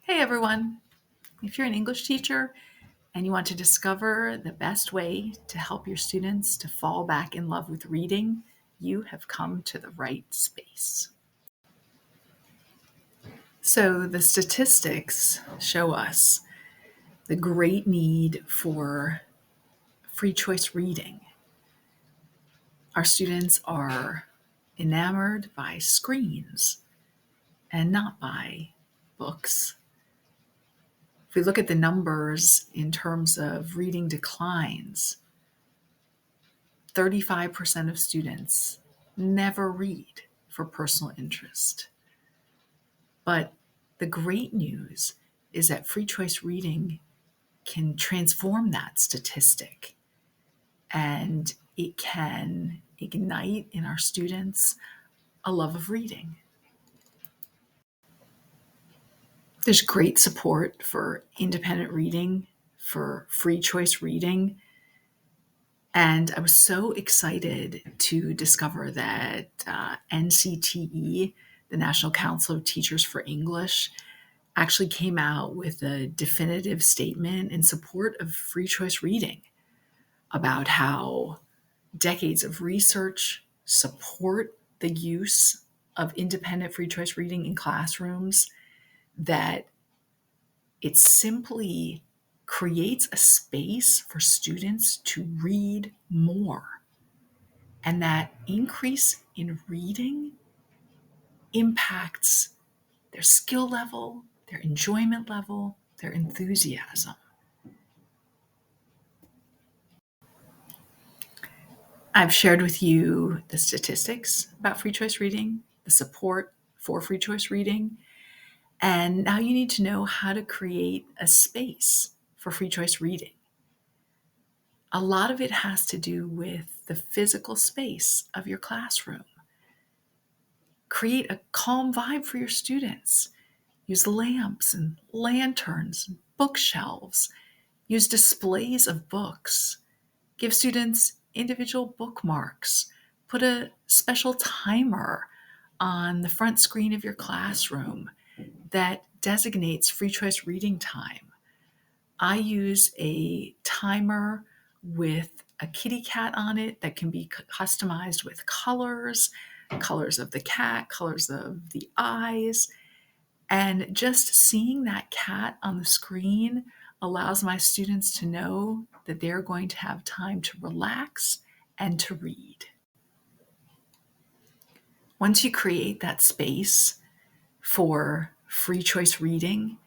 Hey everyone! If you're an English teacher and you want to discover the best way to help your students to fall back in love with reading, you have come to the right space. So the statistics show us the great need for free choice reading. Our students are enamored by screens and not by books. If we look at the numbers in terms of reading declines, 35% of students never read for personal interest. But the great news is that free choice reading can transform that statistic, and it can ignite in our students a love of reading. There's great support for independent reading, for free choice reading. And I was so excited to discover that NCTE, the National Council of Teachers for English, actually came out with a definitive statement in support of free choice reading about how decades of research support the use of independent free choice reading in classrooms, that it simply creates a space for students to read more. And that increase in reading impacts their skill level, their enjoyment level, their enthusiasm. I've shared with you the statistics about free choice reading, the support for free choice reading, and now you need to know how to create a space for free choice reading. A lot of it has to do with the physical space of your classroom. Create a calm vibe for your students. Use lamps and lanterns, and bookshelves. Use displays of books. Give students individual bookmarks. Put a special timer on the front screen of your classroom that designates free choice reading time. I use a timer with a kitty cat on it that can be customized with colors of the cat, colors of the eyes. And just seeing that cat on the screen allows my students to know that they're going to have time to relax and to read. Once you create that space for free choice reading,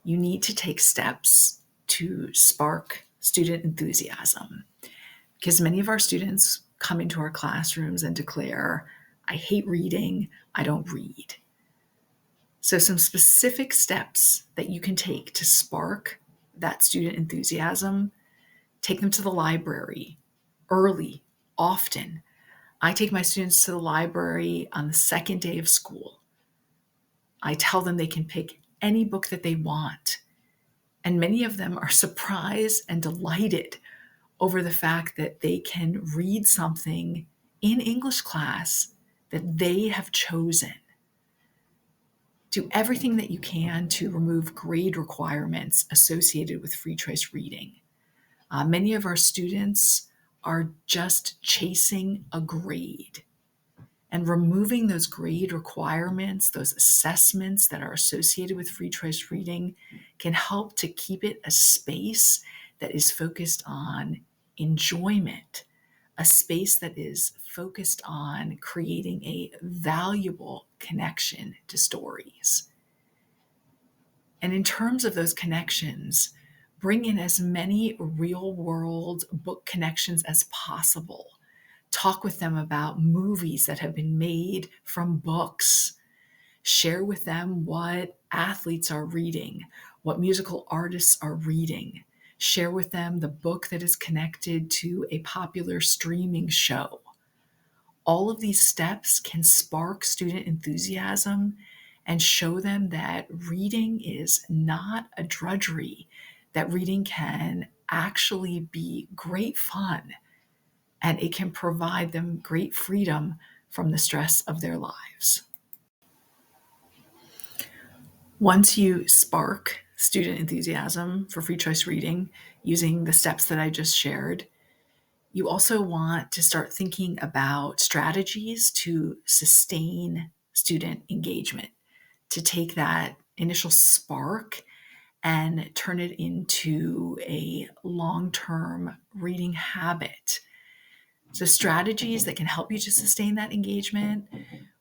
you need to take steps to spark student enthusiasm. Because many of our students come into our classrooms and declare, I hate reading, I don't read. So some specific steps that you can take to spark that student enthusiasm: take them to the library early, often. I take my students to the library on the second day of school. I tell them they can pick any book that they want. And many of them are surprised and delighted over the fact that they can read something in English class that they have chosen. Do everything that you can to remove grade requirements associated with free choice reading. Many of our students are just chasing a grade, and removing those grade requirements, those assessments that are associated with free choice reading, can help to keep it a space that is focused on enjoyment, a space that is focused on creating a valuable connection to stories. And in terms of those connections, bring in as many real world book connections as possible. Talk with them about movies that have been made from books. Share with them what athletes are reading, what musical artists are reading. Share with them the book that is connected to a popular streaming show. All of these steps can spark student enthusiasm and show them that reading is not a drudgery, that reading can actually be great fun, and it can provide them great freedom from the stress of their lives. Once you spark student enthusiasm for free choice reading using the steps that I just shared, you also want to start thinking about strategies to sustain student engagement, to take that initial spark and turn it into a long term reading habit. So, strategies that can help you to sustain that engagement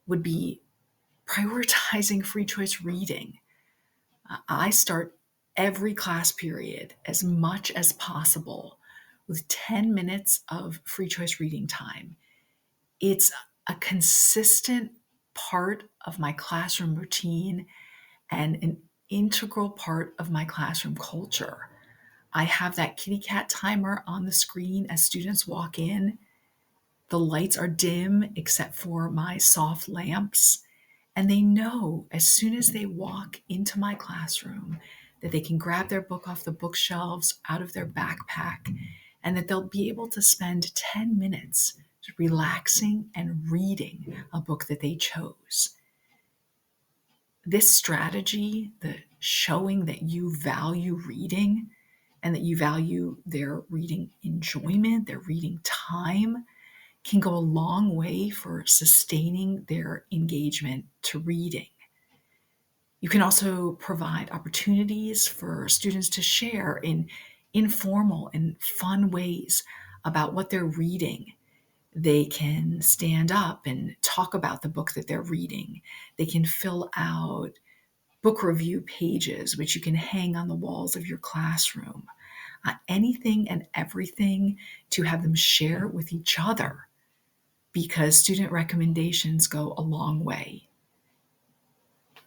would be prioritizing free choice reading. I start every class period as much as possible with 10 minutes of free choice reading time. It's a consistent part of my classroom routine and an integral part of my classroom culture. I have that kitty cat timer on the screen as students walk in. The lights are dim except for my soft lamps. And they know as soon as they walk into my classroom that they can grab their book off the bookshelves out of their backpack and that they'll be able to spend 10 minutes relaxing and reading a book that they chose. This strategy, the showing that you value reading and that you value their reading enjoyment, their reading time, can go a long way for sustaining their engagement to reading. You can also provide opportunities for students to share in informal and fun ways about what they're reading. They can stand up and talk about the book that they're reading. They can fill out book review pages, which you can hang on the walls of your classroom. Anything and everything to have them share with each other, because student recommendations go a long way.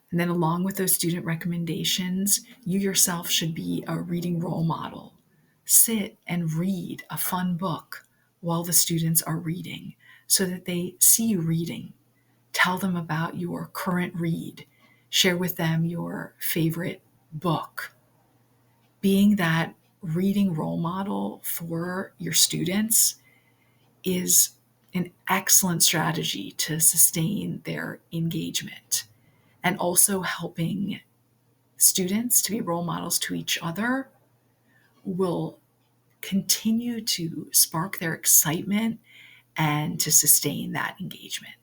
And then, along with those student recommendations, you yourself should be a reading role model. Sit and read a fun book while the students are reading so that they see you reading. Tell them about your current read. Share with them your favorite book. Being that reading role model for your students is an excellent strategy to sustain their engagement, and also helping students to be role models to each other will continue to spark their excitement and to sustain that engagement.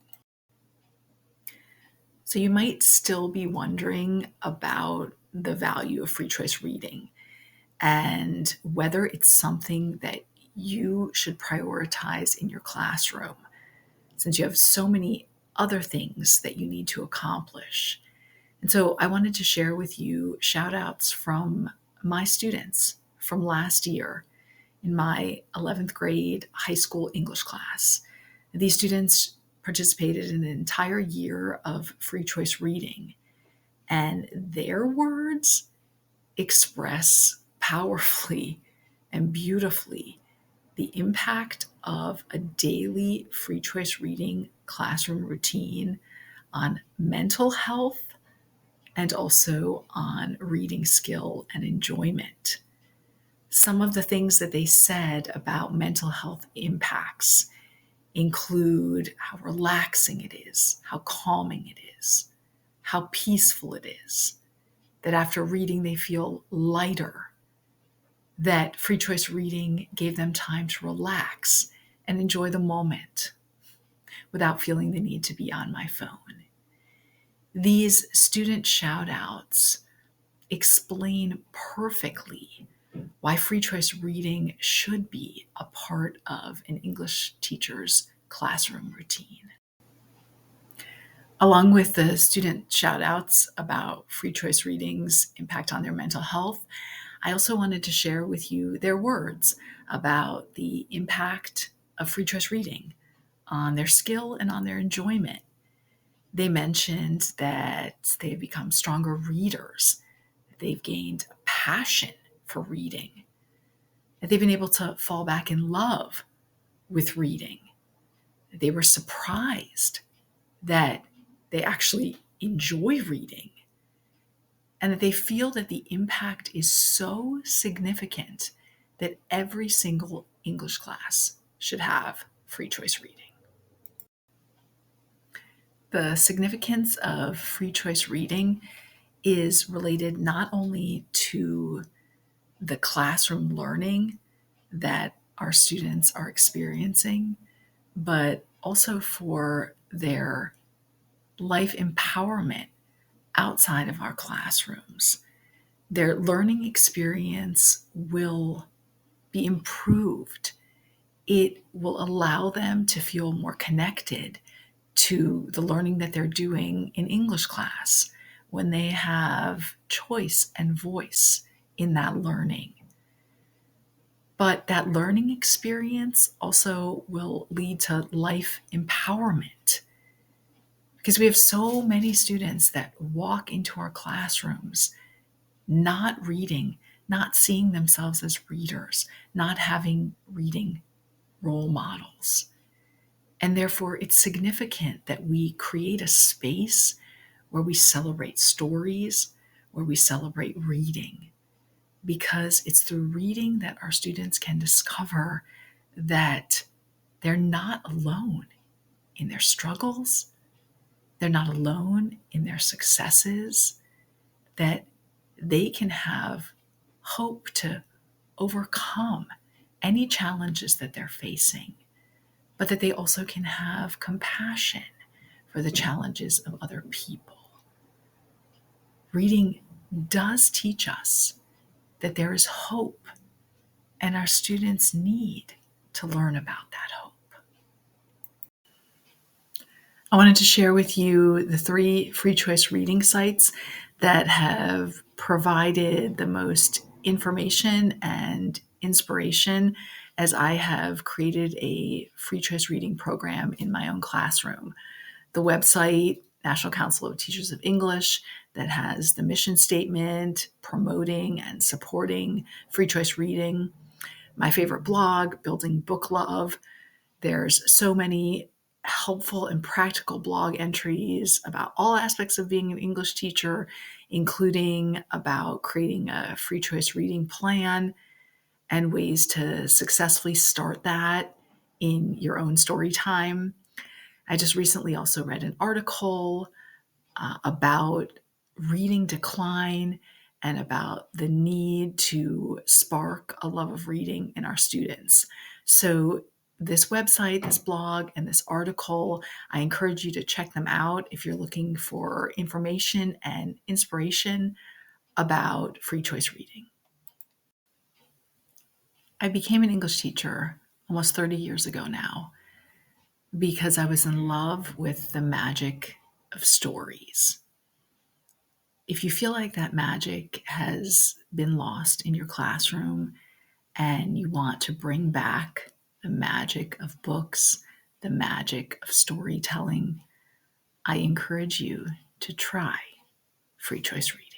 So you might still be wondering about the value of free choice reading and whether it's something that you should prioritize in your classroom, since you have so many other things that you need to accomplish. And so I wanted to share with you shout outs from my students from last year in my 11th grade high school English class. These students participated in an entire year of free choice reading, and their words express powerfully and beautifully the impact of a daily free choice reading classroom routine on mental health and also on reading skill and enjoyment. Some of the things that they said about mental health impacts include how relaxing it is, how calming it is, how peaceful it is, that after reading they feel lighter, that free choice reading gave them time to relax and enjoy the moment without feeling the need to be on my phone. These student shout outs explain perfectly why free choice reading should be a part of an English teacher's classroom routine. Along with the student shout outs about free choice reading's impact on their mental health, I also wanted to share with you their words about the impact of free choice reading on their skill and on their enjoyment. They mentioned that they've become stronger readers, that they've gained a passion for reading, that they've been able to fall back in love with reading. They were surprised that they actually enjoy reading, and that they feel that the impact is so significant that every single English class should have free choice reading. The significance of free choice reading is related not only to the classroom learning that our students are experiencing, but also for their life empowerment outside of our classrooms. Their learning experience will be improved. It will allow them to feel more connected to the learning that they're doing in English class when they have choice and voice in that learning. But that learning experience also will lead to life empowerment because we have so many students that walk into our classrooms not reading, not seeing themselves as readers, not having reading role models. And therefore, it's significant that we create a space where we celebrate stories, where we celebrate reading, because it's through reading that our students can discover that they're not alone in their struggles, they're not alone in their successes, that they can have hope to overcome any challenges that they're facing, but that they also can have compassion for the challenges of other people. Reading does teach us that there is hope, and our students need to learn about that hope. I wanted to share with you the 3 free choice reading sites that have provided the most information and inspiration as I have created a free choice reading program in my own classroom. The website, National Council of Teachers of English, that has the mission statement promoting and supporting free choice reading. My favorite blog, Building Book Love. There's so many helpful and practical blog entries about all aspects of being an English teacher, including about creating a free choice reading plan and ways to successfully start that in your own story time. I just recently also read an article about reading decline and about the need to spark a love of reading in our students. So this website, this blog, and this article, I encourage you to check them out if you're looking for information and inspiration about free choice reading. I became an English teacher almost 30 years ago now because I was in love with the magic of stories. If you feel like that magic has been lost in your classroom and you want to bring back the magic of books, the magic of storytelling, I encourage you to try free choice reading.